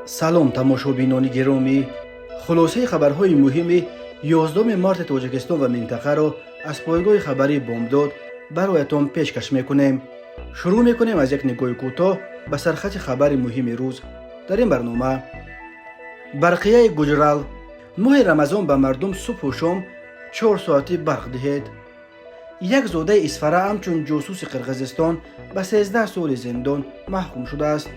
سلام تماشابینان گرامی، خلاصه خبرهای مهم 11 مارت تاجیکستان و منطقه را از پایگاه خبری بامداد برایتان پیشکش میکنیم. شروع میکنیم از یک نگاه کوتاه به سرخط خبر مهم روز. در این برنامه برقیه گجرال: ماه رمضان به مردم صبح و شام 4 ساعتی برق دهید. یک زاده اسفره همچون جاسوس قرقیزستان به 13 سال زندان محکوم شده است.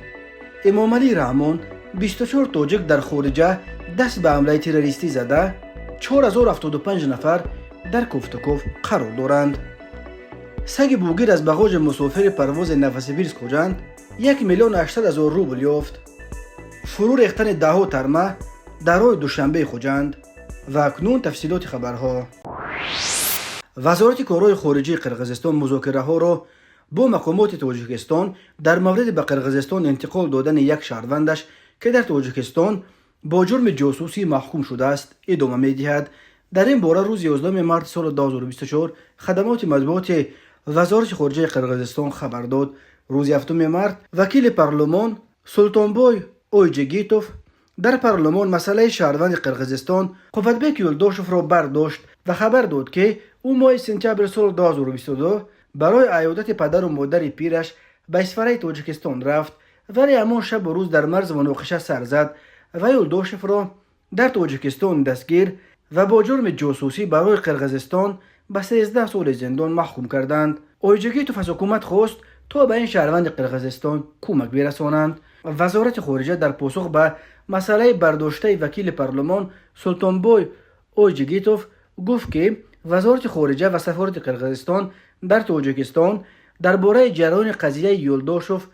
امام علی رحمان: 24 تاجیک در خارجه دست به حمله تروریستی زده، 4075 نفر در کوفتکوف قرار دارند. سگ بوگیر از بغاج مسافر پرواز نوسیبیرسک خوجند 1,800,000 روبل یافت. فرو ریختن دهها ترمه در راه دوشنبه خوجند. و اکنون تفصیلات خبرها. وزارت کارهای خارجه قرقیزستان مذاکره ها را با مقامات تاجیکستان در مورد به قرقیزستان انتقال دادن یک شهروندش که در تاجیکستان با جرم جاسوسی محکوم شده است ادامه می‌دهد. در این باره روز 11 مارت سال 2024 خدمات مطبوعات وزارت خارجه قرقیزستان خبر داد. روز 7 مارت وکیل پارلمان سولتانبوی اویجگیتوف در پارلمان مسئله شهروند قرقیزستان قوتبک یولداشوف را برداشت و خبر داد که او ماه سپتامبر سال 2022 برای عیادت پدر و مادر پیرش به اسفره تاجیکستان رفت، ولی همان شب و روز در مرز مناقشه سر زد و یولداشوف را در تاجیکستان دستگیر و با جرم جاسوسی برای قرقیزستان به 13 سال زندان محکوم کردند. اویجگیتوف از حکومت خواست تا به این شهروند قرقیزستان کمک برسانند. وزارت خارجه در پاسخ به مسئله برداشته وکیل پارلمان سولتانبوی اویجگیتوف گفت که وزارت خارجه و سفارت قرقیزستان در تاجیکستان درباره جریان قضیه یولداشوف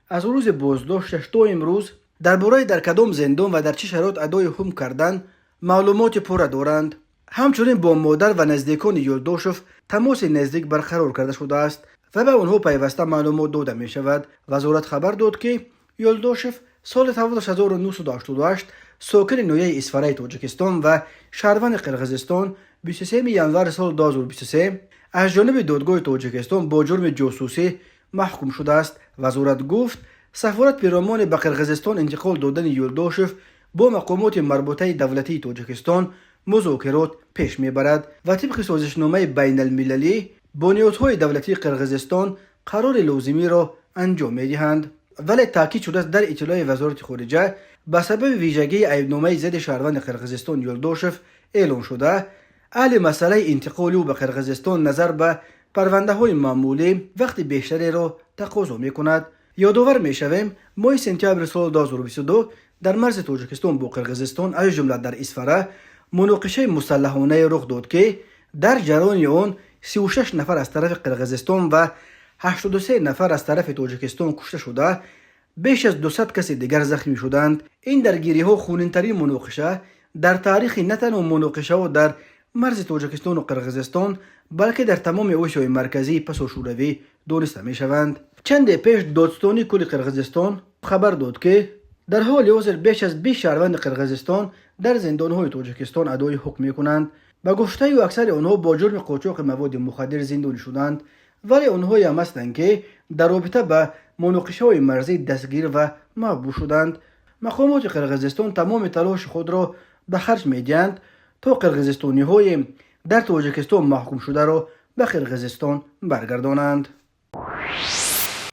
از روز بازداشتش تا امروز درباره در کدام زندان و در چه شرایط ادای حکم کردن معلومات پوره دارند. همچنین با مادر و نزدیکان یولداشوف تماس نزدیک برقرار کرده شده است و به آنها پیوسته معلومات داده می شود. وزارت خبر داد که یولداشوف سال 1988 ساکن نویه اسفره تاجیکستان و شهروند قرقیزستان 23 ینور سال 2023 از جانب دادگاه تاجیکستان با جرم جاسوسی محکوم شده است. وزارت گفت سفارت پیرامون به قرقیزستان انتقال دادن یولداشوف با مقامات مربوطه دولتی تاجیکستان مذاکرات پیش میبرد و طبق سازشنامه بین المللی بنیادهای دولتی قرقیزستان قرار لازمی را انجام میدهند. ولی تاکید شده است در اطلاع وزارت خارجه به سبب ویژگی عیبنامه ضد شهروند قرقیزستان یولداشوف اعلام شده اهل مسئله انتقال او به قرقیزستان نظر به پرونده های معمولی وقت بیشتری را تقاضا می کند. یادآور می شویم ماه سپتامبر سال 2022 در مرز تاجیکستان با قرقیزستان از جمله در اسفره مناقشه مسلحانه رخ داد که در جریان آن 36 نفر از طرف قرقیزستان و 83 نفر از طرف تاجیکستان کشته شده، بیش از 200 کس دیگر زخمی شدند. این درگیری ها خونین‌ترین مناقشه در تاریخ نه تنها مناقشه ها در مرز تاجیکستان و قرقیزستان بلکه در تمام آسیای مرکزی پس و شوروی دانسته می شوند. چند پیش دادستانی کل قرقیزستان خبر داد که در حال حاضر بیش از 20 شهروند قرقیزستان در زندان‌های تاجیکستان ادای حکم می‌کنند. به گفته و اکثر آنها با جرم قاچاق مواد مخدر زندانی شدند، ولی آنها هم هستند که در رابطه به مناقشه‌های مرزی دستگیر و محبوس شدند. مقامات قرقیزستان تمام تلاش خود را به خرج می‌دهند تا قرقیزستانی‌های در تاجیکستان محکوم شده را به قرقیزستان برگردانند.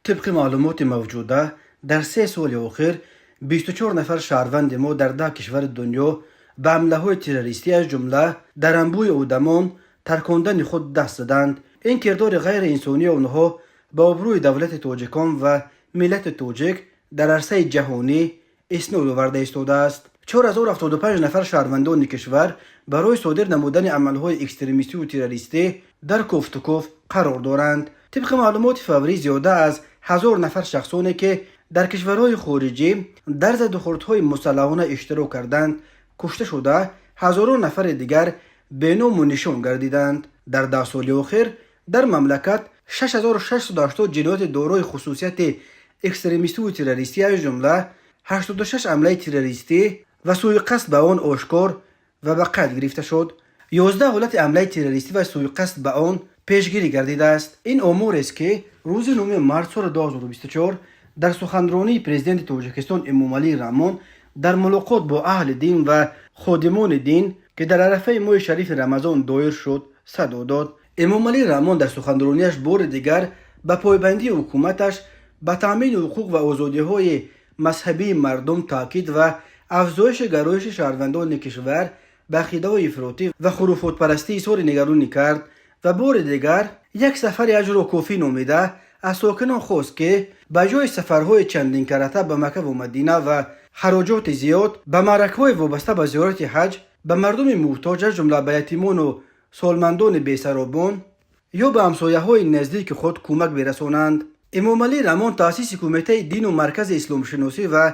طبق معلومات موجوده در 3 سال اخیر 24 نفر شهروند ما در 10 کشور دنیا به حمله‌های تروریستی از جمله در انبوی اودمان ترکاندن خود دست زدند. این کردار غیر انسانی آنها به آبروی دولت تاجیکان و ملت تاجیک در عرصه جهانی اسناد آورده ایستاده است. 4075 نفر شهروندان کشور برای صادر نمودن عملهای اکستریمیستی و تروریستی در کوفتکوف قرار دارند. طبق معلومات فوری زیاده از 1000 نفر شخصانی که در کشورهای خارجی در زدوخوردهای مسلحانه اشتراک کردند کشته شده، هزاران نفر دیگر به نام و نشان گردیدند. در 10 سال اخیر در مملکت 6680 جنایت دارای خصوصیت اکستریمیستی و تروریستی از جمله 86 حمله تروریستی و سوء قصد به آن آشکار و به قتل گرفته شد. 11 حالت حمله تروریستی و سوء قصد به آن پیشگیری گردیده است. این امور است که روز 9 مارس سال 2024 در سخنرانی پرزیدنت تاجیکستان امام علی رحمان در ملاقات با اهل دین و خادمان دین که در عرفه ماه شریف رمضان دایر شد صدا داد. امام علی رحمان در سخنرانیش بار دیگر به پایبندی حکومتش به تامین حقوق و آزادی‌های مذهبی مردم تاکید و افزایش گرایش شهروندان کشور به عقیده‌های افراطی و خرافات پرستی اظهار نگرانی کرد و بار دیگر یک سفر اجر و کافی نامیده از ساکنان خواست که به جای سفرهای چندین کرته به مکه و مدینه و خراجات زیاد به معرکه‌های وابسته به زیارت حج به مردم محتاج از جمله به یتیمان و سالمندان بی‌سرابان یا به همسایه‌های نزدیک خود کمک برسانند. امام علی رحمان تأسیس کمیته دین و مرکز اسلام شناسی و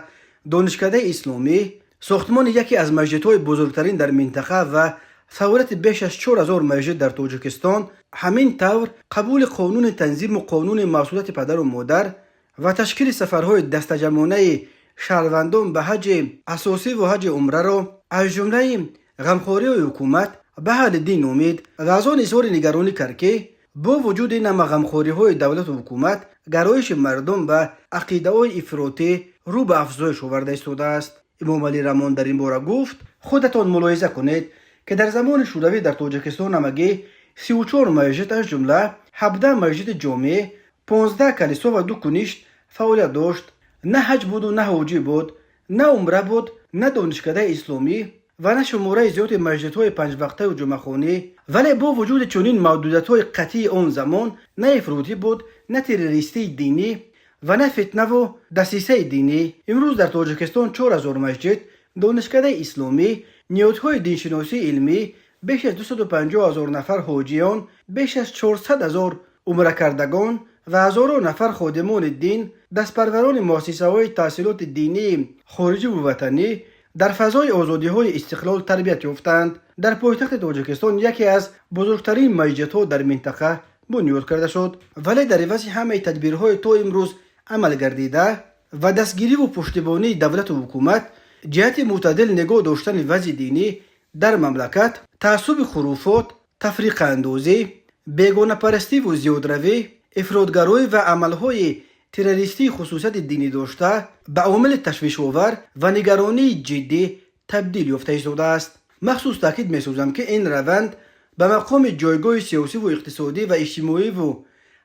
دانشکده اسلامی، ساختمان یکی از مسجدهای بزرگترین در منطقه و فعالیت بیش از 4000 مسجد در تاجیکستان، همین طور قبول قانون تنظیم و قانون مسئولیت پدر و مادر و تشکیل سفرهای دستجمعانه شهروندان به حج اساسی و حج عمره را از جمله غمخواری حکومت به اهل دین امید و از آن اظهار نگرانی کرد که با وجود این همه غمخوری‌های دولت و حکومت، گرایش مردم به عقیده‌های افراطی رو به افزایش آورده ایستاده است. امام علی رحمان در این باره گفت: خودتان ملاحظه کنید که در زمان شوروی در تاجیکستان همگی 34 مسجد از جمله 17 مسجد جامع، 15 کلیسا و 2 کنشت فعالیت داشت. نه حج بود و نه حاجی بود، نه عمره بود، نه دانشکده اسلامی و نه شماره زیاد مسجدهای 5 وقته و جمعه‌خانه. ولی با وجود چنین محدودیت‌های قطعی آن زمان، نه افراطی بود، نه تروریستی دینی و نه فتنه و دسیسه دینی. امروز در تاجیکستان 4000 مسجد، دانشکده اسلامی، نهادهای دینشناسی علمی، بیش از 250,000 نفر حاجیان، بیش از 400,000 عمره کردگان و هزاران نفر خادمان دین، دستپروران مؤسسه‌های تحصیلات دینی خارجی و وطنی در فضای آزادی‌های استقلال تربیت یافتند. در پایتخت تاجیکستان یکی از بزرگترین مسجدها در منطقه بنیاد کرده شد، ولی در عوض همه تدبیرهای تا امروز عمل گردیده و دستگیری و پشتیبانی دولت و حکومت جهت معتدل نگاه داشتن وضع دینی در مملکت، تعصب خرافات، تفریق اندازی، بیگانه پرستی و زیادروی، افراطگرایی و عملهای تروریستی خصوصیت دینی داشته به عامل تشویش آور و نگرانی جدی تبدیل یافته ایستاده است. مخصوص تاکید می‌سازم که این روند به مقام جایگاه سیاسی و اقتصادی و اجتماعی و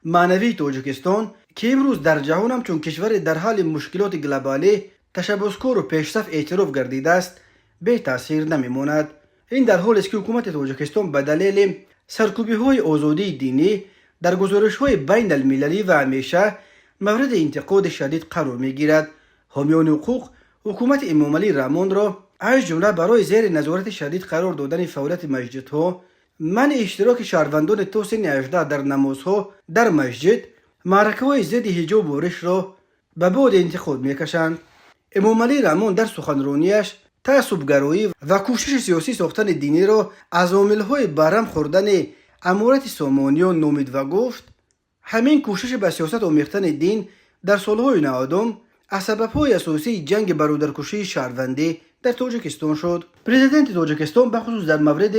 معنوی تاجیکستان که امروز در جهان همچون کشور در حال مشکلات گلوبالی تشبثکار و پیشرفت اعتراف گردیده است بی تاثیر نمیماند. این در حالی است که حکومت تاجیکستان به دلیل سرکوبی‌های آزادی دینی در گزارش‌های بین المللی و همیشه مورد انتقاد شدید قرار می‌گیرد. حامیان حقوق حکومت امام علی رحمان را از جمله برای زیر نظارت شدید قرار دادن فعالیت مسجدها، منع اشتراک شهروندان تا سن 18 در نمازها در مسجد، معرکه‌های ضد حجاب و ریش را به بعد انتقاد می‌کشند. امام علی رحمان در سخنرانیش تعصب‌گرایی و کوشش سیاسی ساختن دینی را از عامل‌های برهم خوردن امارت سامانیان نامید و گفت: همین کوشش به سیاست آمیختن دین در سالهای 90 از سبب‌های اساسی جنگ برادرکشی شهروندی در تاجیکستان شد. پرزیدنت تاجیکستان بخصوص در مورد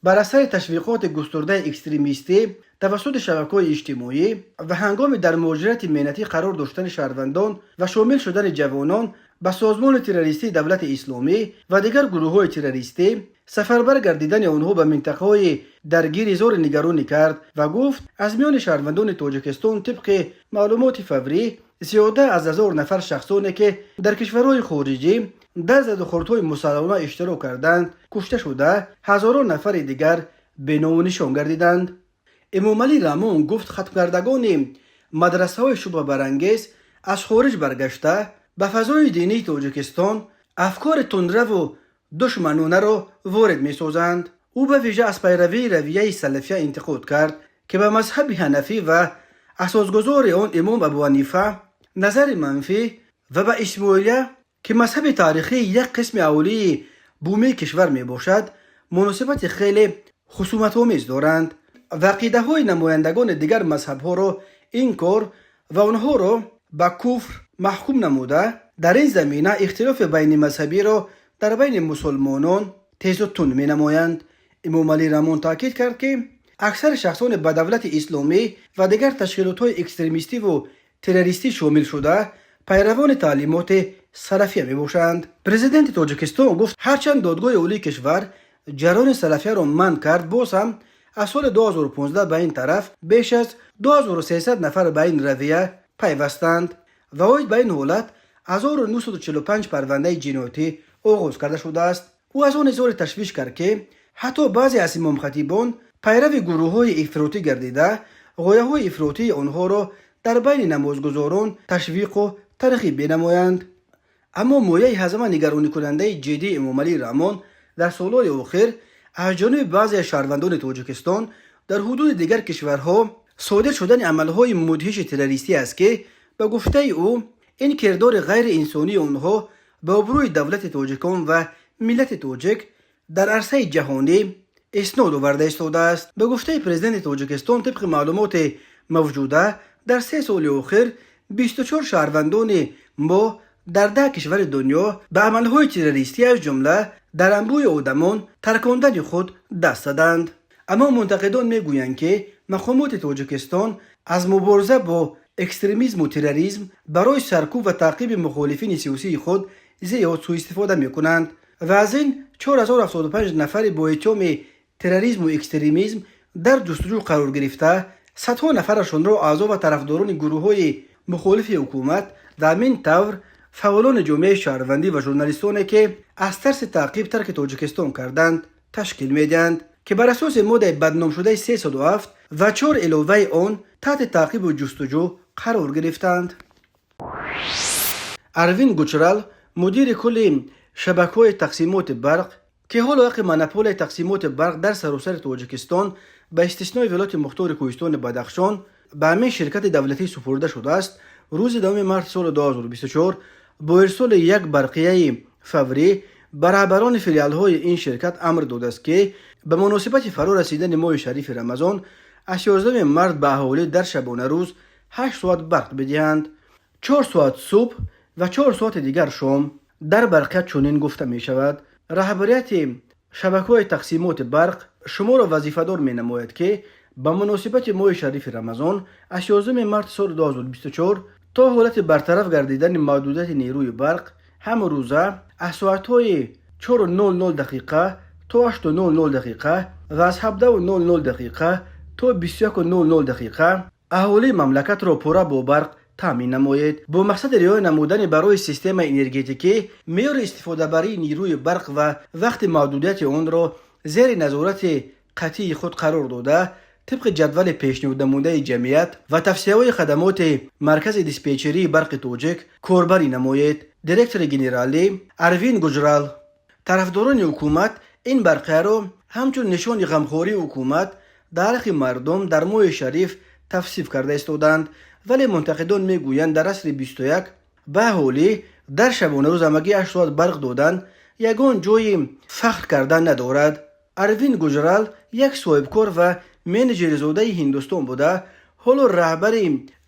بر اثر تشویقات گسترده اکستریمیستی توسط شبکه‌های اجتماعی و هنگام در مهاجرت مهنتی قرار داشتن شهروندان و شامل شدن جوانان به سازمان تروریستی دولت اسلامی و دیگر گروه‌های تروریستی، سفربر گردیدن آنها به منطقه‌های درگیر اظهار نگرانی کرد و گفت از میان شهروندان تاجیکستان طبق معلومات فوری زیاده از 1000 نفر شخصانی که در کشورهای خارجی در زدوخوردهای مسلحانه اشتراک کردند کشته شده، هزاران نفر دیگر به‌نام و نشان گردیدند. امام علی رحمان گفت ختم‌کردگان مدرسه‌های شبه برانگیز از خارج برگشته به فضای دینی تاجیکستان افکار تندرو و دشمنانه را وارد می‌سازند. او به ویژه از پیروی رویه سلفیه انتقاد کرد که به مذهب حنفی و اساسگذار آن امام ابو حنیفه نظر منفی و به اسماعیلیه که مذهب تاریخی یک قسم اولی بومی کشور می باشد مناسبت خیلی خصومت‌آمیز دارند و عقیده‌های نمایندگان دیگر مذهب‌ها را انکار و آنها را به کفر محکوم نموده در این زمینه اختلاف بین مذهبی را در بین مسلمانان تیز و تند می نمایند. امام علی رحمان تاکید کرد که اکثر شخصان به دولت اسلامی و دیگر تشکیلات‌های اکستریمیستی و تروریستی شامل شده پیروان تعلیمات سلفیه میباشند. پرزیدنت تاجیکستان گفت هرچند دادگاه عالی کشور جریان سلفیه را منع کرد، باز هم از سال 2015 به این طرف بیش از 2300 نفر به این رویه پیوستند و اوید به این حالت 1945 پرونده جنایتی آغاز کرده شده است. او از آن اظهار تشویش کرد که حتی بعضی از امام خطیبان پیرو گروه‌های افراطی گردیده غایه‌های افراطی آنها را در بین نمازگزاران تشویق و ترغیب بنمایند. اما مویه هزمه نگرانی کننده جدی امام علی رحمان در سالهای اخیر از جانب بعضی شهروندان تاجیکستان در حدود دیگر کشورها صادر شدن عملهای مدهش تروریستی است که به گفته او این کردار غیر انسانی آنها به آبروی دولت تاجیکان و ملت تاجیک در عرصه جهانی اسناد آورده ایستاده است. به گفته پرزیدنت تاجیکستان طبق معلومات موجوده در 3 سال اخیر 24 شهروندان ما در 10 کشور دنیا به عملهای تروریستی از جمله در انبوی آدمان ترکاندن خود دست دادند. اما منتقدان میگویند که مقامات تاجیکستان از مبارزه با اکستریمیسم و تروریسم برای سرکوب و تعقیب مخالفین سیاسی خود زیاد سوء استفاده میکنند و از این 4075 نفر با اتهام تروریسم و اکستریمیسم در جستجو قرار گرفته، صدها نفرشان را اعضا و طرفداران گروه‌های مخالف حکومت و همین طور فعالان جامعه شهروندی و ژورنالیستانی که از ترس تعقیب ترک تاجیکستان کردند تشکیل میدهند که بر اساس ماده بدنام شده 307 و 4 علاوه آن تحت تعقیب و جستجو قرار گرفتند. اروین گوچرال مدیر کل شبکه‌های تقسیمات برق که حال حق مونوپول تقسیمات برق در سراسر تاجیکستان به استثنای ولایت مختار کوهستان بدخشان به همه شرکت دولتی سپرده شده است، روز 2 مارس سال 2024 با ارسال یک برقیه فوری برابران فیلیال‌های این شرکت امر داده است که به مناسبت فرا رسیدن ماه شریف رمضان از 11 مارس به اهالی در شبانه روز 8 ساعت برق بدهند، 4 ساعت صبح و 4 ساعت دیگر شام. در برقیه چنین گفته می شود رهبریت شبکه‌های تقسیمات برق شما را وظیفه‌دار می نماید که به مناسبت ماه شریف رمضان از 11 مارس سال 2024 تا حالت برطرف گردیدن محدودیت نیروی برق هم روزه از ساعت‌های 4:00 دقیقه تا 8:00 دقیقه و از 17:00 دقیقه تا 21:00 دقیقه اهالی مملکت را پوره با برق تامین نماید با مقصد رعایت نمودن برای سیستم انرژتیکی معیار استفاده برای نیروی برق و وقت محدودیت آن را زیر نظارت قطعی خود قرار داده طبق جدول پیشنهاد نموده جمعیت و توصیه‌های خدمات مرکز دیسپیچری برق تاجیک کاربری نماید. دیرکتور گنرالی اروین گوجرال طرفداران حکومت این برقیه را همچون نشان غمخواری حکومت در حق مردم در ماه شریف توصیف کرده ایستادند، ولی منتقدان میگویند در عصر 21 به اهالی در شبانه روز همگی 8 ساعت برق دادن یگان جای فخر کردن ندارد. اروین گوجرال یک صاحبکار و منیجر زاده هندوستان بوده، حالا رهبر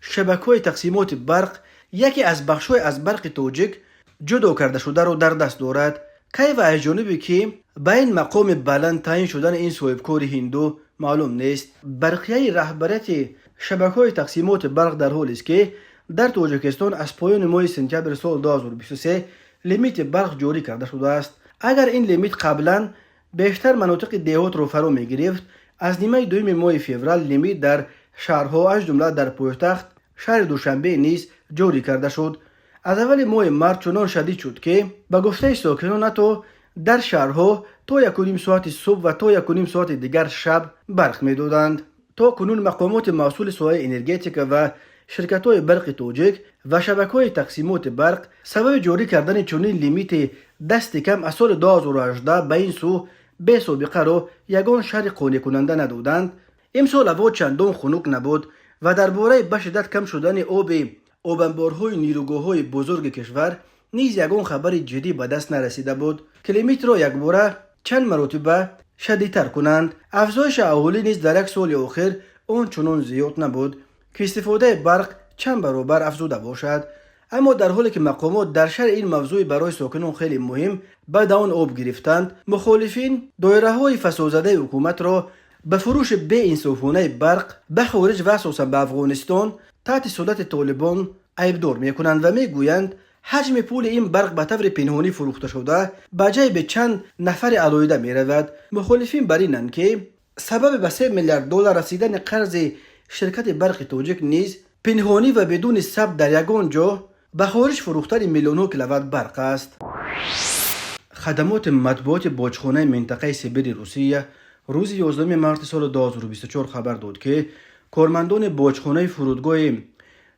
شبکه‌های تقسیمات برق یکی از بخش‌های از برق تاجیک جدا کرده شده را در دست دارد. کیف از جانبی که به این مقام بلند تعیین شدن این صاحبکار هندو معلوم نیست. برقیه رهبریت شبکه‌های تقسیمات برق در حالی است که در تاجیکستان از پایان ماه سپتامبر سال 2023 لیمیت برق جاری کرده شده است. اگر این لیمیت قبلا بیشتر مناطق دیهات را فرا می‌گرفت، از نیمه دوم ماه فوریه لیمیت در شهرها از جمله در پایتخت شهر دوشنبه نیز جاری کرده شد. از اول ماه مارس چنان شدید شد که به گفته ساکنان حتی در شهرها تا 1.5 ساعت صبح و تا 1.5 ساعت دیگر شب برق میدادند. تا کنون مقامات مسئول ساحه انرژتیک و شرکت‌های برق تاجیک و شبکه‌های تقسیمات برق سبب جاری کردن چنین لیمیت دست کم از سال 2018 به این سو به سابقه را یگان شرح قانع کننده ندادند. امسال هوا چندان خنک نبود و درباره به شدت کم شدن آب انبارهای نیروگاه‌های بزرگ کشور نیز یگان خبر جدی به دست نرسیده بود که لیمیت را یک باره چند مرتبه شدیدتر کنند. افزایش اهالی نیز در یک سال اخیر آن چنان زیاد نبود که استفاده برق چند برابر افزوده باشد. اما در حالی که مقامات در شرح این موضوع برای ساکنان خیلی مهم بعد آن آب گرفتند، مخالفین دایره‌های فسادزده حکومت را به فروش بی انصافانه برق به خارج و اساسا به افغانستان تحت سلطه طالبان عیبدار میکنند و میگویند حجم پول این برق به طور پنهانی فروخته شده به جای به چند نفر علایده می رود. مخالفین بر اینند که سبب به 3 میلیارد دلار رسیدن قرض شرکت برق توجک نیز پنهانی و بدون ثبت در یگان جا به خارج فروختن میلیون‌ها کیلووات برق است. خدمات مطبوعات باجخانه منطقه سیبری روسیه روز 11 مارس سال 2024 خبر داد که کارمندان باجخانه فرودگاه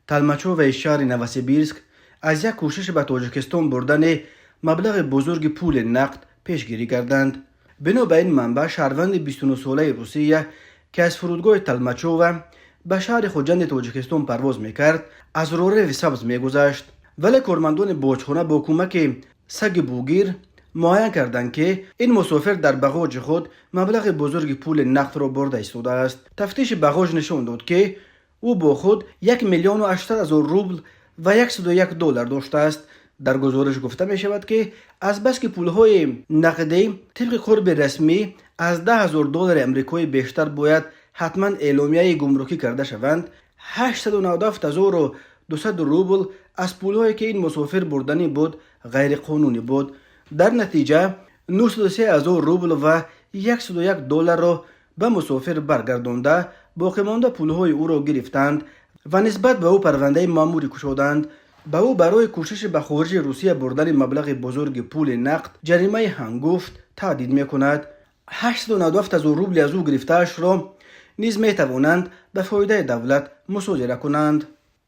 تلمچو و شهر نوسیبیرسک از یک کوشش به تاجیکستان بردن مبلغ بزرگ پول نقد پیشگیری کردند. بنا به این منبع شهروند 29 ساله روسیه که از فرودگاه تلمچو و به شهر خوجند تاجیکستان پرواز میکرد از راه سبز میگذشت، ولی کارمندان باجخانه با کمک سگ بوگیر معاین کردند که این مسافر در باگاژ خود مبلغ بزرگ پول نقد را برده ایستاده است. تفتیش باگاژ نشان داد که او با خود 1,800,000 روبل و 101 دلار داشته است. در گزارش گفته می شود که از بس که پولهای نقدی طبق قرب رسمی از 10,000 دلار امریکایی بیشتر باید حتما اعلامیه گمرکی کرده شوند، 897,200 روبل از پولهایی که این مسافر بردنی بود غیر قانونی بود. در نتیجه 903,000 روبل و 101 دلار را به مسافر برگردانده باقی مانده پولهای او را گرفتند و نسبت به او پرونده ماموری گشودند. به او برای کوشش به خارج روسیه بردن مبلغ بزرگ پول نقد جریمه هنگفت تهدید می کند. 897,000 روبل از او گرفته‌اش را نیز می توانند به فایده دولت مصادره کنند.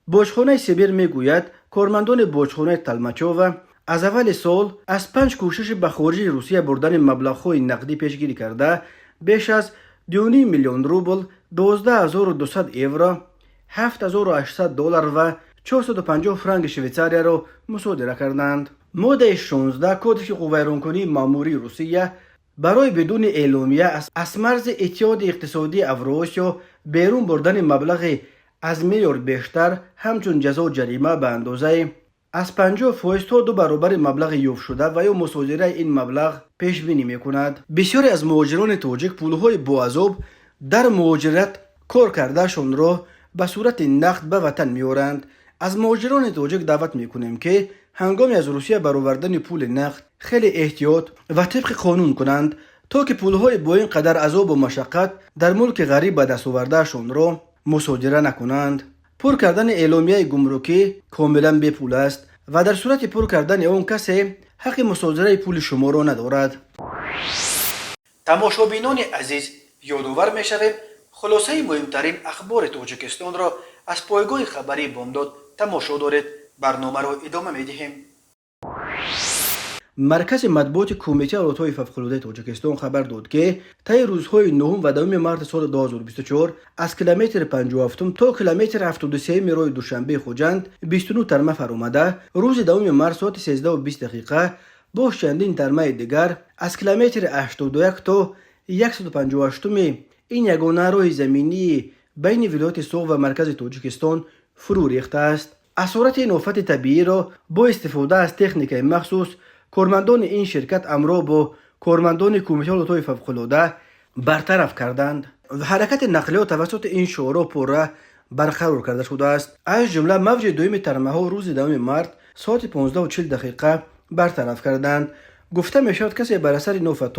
باجخانه سیبر می گوید کارمندان باجخانه تلمچو و از اول سال از 5 کوشش به خارج روسیه بردن مبلغ‌های نقدی پیشگیری کرده بیش از 2.5 میلیون روبل، 12,200 یورو، 7,800 دلار و 450 فرانک شویتزاری را مصادره کردند. ماده 16 کد قوه‌رانکنی ماموری روسیه برای بدون اعلامیه از مرز اتحاد اقتصادی اوراسیا بیرون بردن مبلغ از معیار بیشتر همچون جزا جریمه به اندازه از 50% تا 2 برابر مبلغ یافت شده و یا مصادره این مبلغ پیش بینی می کند. بسیاری از مهاجران تاجیک پولهای با عذاب در مهاجرت کار کردهشان را به صورت نقد به وطن میارند. از مهاجران تاجیک دعوت میکنیم که هنگامی از روسیه برآوردن پول نقد خیلی احتیاط و طبق قانون کنند تا که پولهای با این قدر عذاب و مشقت در ملک غریب به دست آوردهشان را مصادره نکنند. پر کردن اعلامیه گمرکی کاملا بی پول است و در صورت پر کردن آن کسی حق مصادره پول شما را ندارد. تماشابینان عزیز، یادآور می‌شویم خلاصه مهمترین اخبار تاجیکستان را از پایگاه خبری بامداد تماشا دارید. برنامه را ادامه می‌دهیم. مرکز مطبوعات کمیته حالاتهای فوق‌العاده تاجیکستان خبر داد که طی روزهای 9 و 10 مارس سال 2024 از کیلومتر 57 تا کیلومتر 73 راه دوشنبه خوجند 29 ترمه فرآمده، روز 10 مارس ساعت 13:20 با چندین ترمه دیگر از کیلومتر 81 تا 158 این یگانه راه زمینی بین ولایت سوغ و مرکز تاجیکستان فرو ریخته است. اثرات این آفت طبیعی را با استفاده از تکنیک مخصوص کارمندان این شرکت همراه با کارمندان کمیته حالاتهای فوق‌العاده برطرف کردند و حرکت نقلیات توسط این شورا پرراه برقرار کرده شده است. از جمله موج دوم ترمه ها روز 10 مارس ساعت 15:40 برطرف کردند. گفته می شود کسی بر اثر این آفت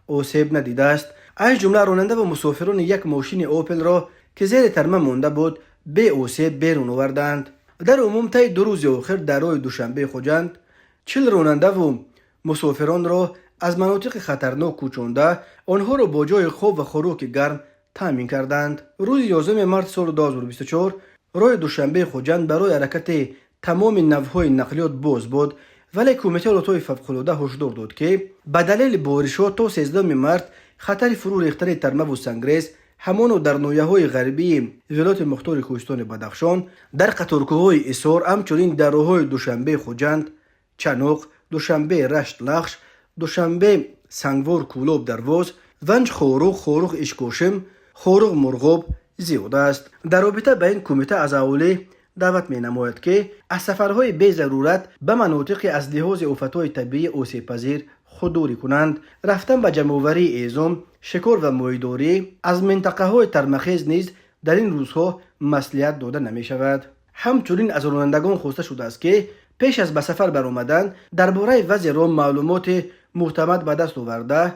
آسیب ندیده است. از جمله راننده و مسافران یک ماشین اوپل را که زیر ترمه مانده بود به آسیب بیرون آوردند. در عموم طی 2 روز آخر در راه دوشنبه خوجند 40 راننده و مسافران را از مناطق خطرناک کوچانده آنها را با جای خواب و خوراک گرم تامین کردند. روز 11 مارس سال 2024 راه دوشنبه خوجند برای حرکت تمام نوع‌های نقلیات باز بود، ولی کمیته حالاتهای فوق‌العاده هشدار داد که به دلیل بارش‌ها تا 13 مارس خطر فرو ریختن ترمه و سنگریز همان در ناحیه‌های غربی ولایت مختار کوهستان بدخشان، در قطارگاه‌های ایسار، همچنین در راه‌های دوشنبه خوجند، چنوق، دوشنبه رشت لخش، دوشنبه سنگوار کولوب درواز، ونج خوروغ اشکوشم، خوروغ مرغوب زیاد است. در رابطه با این کمیته از اولی دعوت می نماید که از سفرهای بی ضرورت به مناطق از لحاظ آفت‌های طبیعی آسیب پذیر خودداری کنند. رفتن به جمع‌آوری ایزام، شکار و ماهیداری از منطقه های ترمخیز نیز در این روزها مصلحت داده نمی شود. همچنین از رانندگان خواسته شده است که پیش از به سفر برآمدن درباره وضع راه معلومات معتمد به دست آورده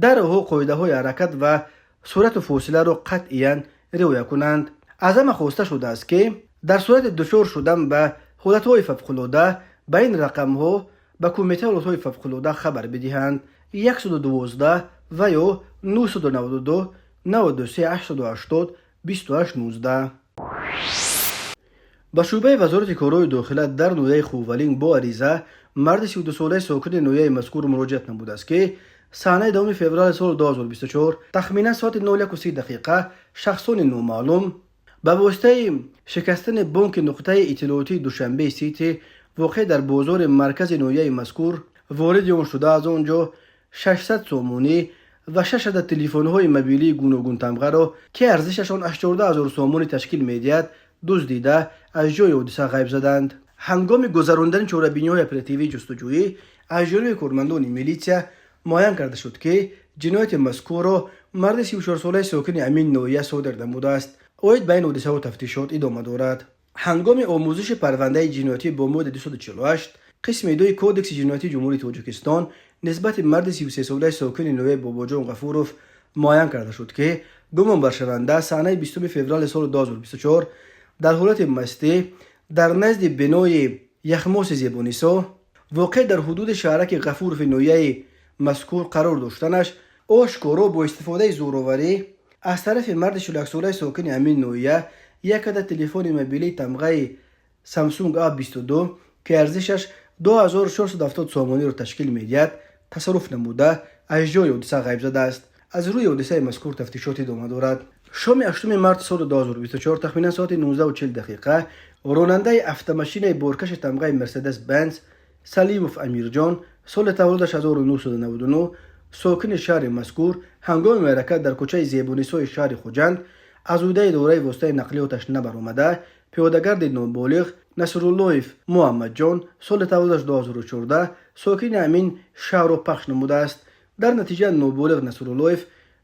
در قاعده های حرکت و سرعت و فاصله را قطعاً رعایت کنند. از همه خواسته شده است که در صورت دچار شدن به حالتهای فوق‌العاده به این رقم ها به کمیته حالتهای فوق‌العاده خبر بدهند: 112 و یا 992 93 880 2819. به شعبه وزارت کارهای داخله در نویه خوولینگ با عریضه مرد 32 ساله ساکن نویه مذکور مراجعت نموده است که صحنه 2 فوریه سال 2024 تخمینا ساعت 01:30 دقیقه شخصان نامعلوم به واسطه شکستن بانک نقطه اطلاعاتی دوشنبه سیتی واقع در بازار مرکز نویه مذکور وارد آن شده از آنجا 600 سامانی و 6 عدد تلفن‌های موبیلی گوناگون تمغه را که ارزششان 18000 سامانی تشکیل می‌دهد دزدیده از جای حادثه غیب زدند. هنگام گذراندن چاره‌بینی‌های اپراتیوی جستجویی از جانب کارمندان میلیسیا معین کرده شد که جنایت مذکور را مرد 34 ساله ساکن امین نویه صادر نموده است. اوید به این حادثه و تفتیشات ادامه دارد. هنگام آموزش پرونده جنایتی با ماده 248 قسم 2 کودکس جنایتی جمهوری تاجیکستان نسبت مرد 33 ساله ساکن نویه باباجان غفوروف معین کرده شد که گمان بر شونده صحنه 20 فوریه سال 2024 در حالت مستی در نزد بنای یخماس زیبانیسا واقع در حدود شهرک غفوروف نویه مذکور قرار داشتنش آشکارا با استفاده زوراوری از طرف مرد 41 ساله ساکن امین نویه یک عدد تلفن موبیلی تمغه سامسونگ A22 که ارزشش 2470 سامانی را تشکیل می‌دهد تصرف نموده از جای حادثه غیب زده است. از روی حادثه مذکور تفتیشات ادامه دارد. شام 8 مارس سال 2024 تخمینا ساعت 19:40 دقیقه راننده افت-ماشین بارکش تمغه مرسدس بنز سلیموف امیرجان سال تولدش 1999 ساکن شهر مذکور هنگام حرکت در کوچه زیبانیسای شهر خوجند از عهده دوره واسطه نقلیاتش نبرآمده پیاده‌گرد نابالغ نصرالله محمد جان سال تولدش 2014 ساکن همین شهر را پخش نموده است. در نتیجه نابالغ نصرالله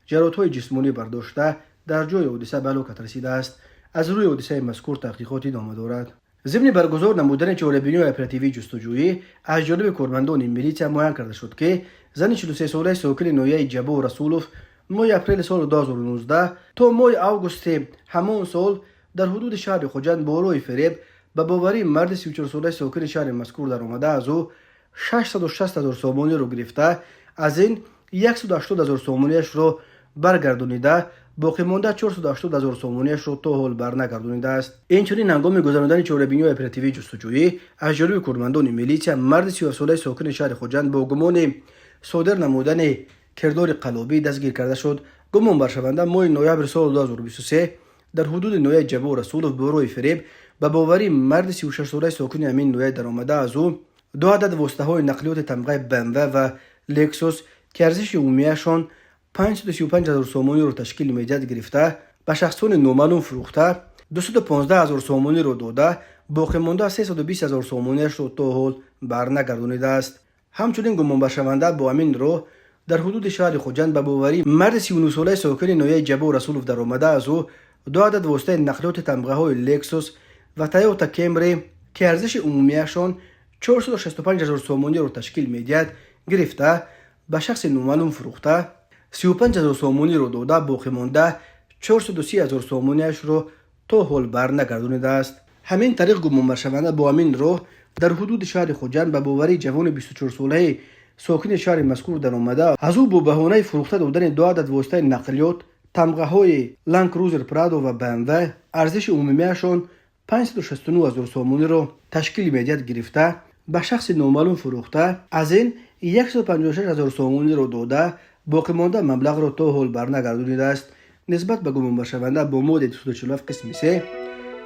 جراحت‌های جسمانی برداشته در جای حادثه به هلاکت رسیده است. از روی حادثه مذکور تحقیقات ادامه دارد. ضمن برگزار نمودن چاره‌بینی اپراتیوی جستجویی از جانب کارمندان میلیسیا معین کرده شد که زن 43 ساله ساکن نویه جبو رسولوف ماه اپریل سال 2019 تا ماه آگوست همان سال در حدود شهر خوجند با راه فریب به باوری مرد 34 ساله ساکن شهر مذکور در آمده از او 660,000 سامانی را گرفته از این 180,000 سامانیش را برگردانیده باقی مانده 480,000 سامانیش را تا حال برنگردانیده است. اینچنین هنگام گذراندن چاره‌بینی اپراتیوی جستجویی از جانب کارمندان میلیسیا مرد 37 ساله ساکن شهر خوجند با گمان صادر نمودن کردار قلابی دستگیر کرده شد. گمان بر شونده ماه نوامبر سال 2023 در حدود نویه جبو رسولوف به راه فریب به باوری مرد 36 ساله ساکن امین نویه در آمده از او 2 عدد واسطه‌های نقلیات تمغه بمو و لکسوس که ارزش عمومیشان 535,000 سامانی را تشکیل می‌دهد گرفته به شخصان نامعلوم فروخته 215,000 سامانی را داده باقی مانده 320,000 سامانیش را تا حال برنگردانیده است. همچنین گمان بر شونده با همین راه در حدود شهر خوجند به باوری مرد 39 ساله ساکن نویه جبو رسولوف در آمده از او 2 عدد واسطه نقلیات تمغه های لکسوس و تایوتا کمری که ارزش عمومیشان 465,000 سامانی را تشکیل می‌دهد گرفته به شخص نامعلوم فروخته 35,000 سامانی را داده باقی مانده 430,000 سامانیش را تا حال برنگردانیده است. همین طریق گمان بر شونده با همین راه در حدود شهر خوجند به باوری جوان 24 ساله ساکن شهر مذکور در آمده از او با بهانه فروخته دادن 2 عدد واسطه نقلیات تمغه های لند کروزر پرادو و بمو ارزش عمومیشان 569,000 سامانی را تشکیل می‌دهد گرفته به شخص نامعلوم فروخته از این 156,000 سامانی را داده باقی مانده مبلغ را تا حال برنگردانیده است. نسبت به گمان بر شونده با ماده 247 قسم 3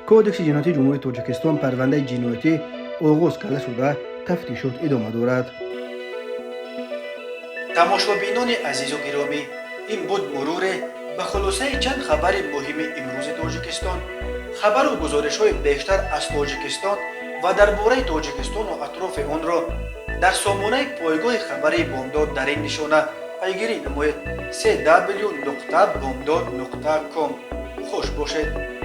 کودکس جنایتی جمهوری تاجیکستان پرونده جنایتی آغاز کرده شده تفتیشات ادامه دارد. تماشابینان عزیز و گرامی، این بود مرور به خلاصه چند خبر مهم امروز تاجیکستان. خبر و گزارش‌های بیشتر از تاجیکستان و درباره تاجیکستان و اطراف آن را در سامانه پایگاه خبری بامداد در این نشانه پیگیری نمایید: www.bomdad.com. خوش باشید.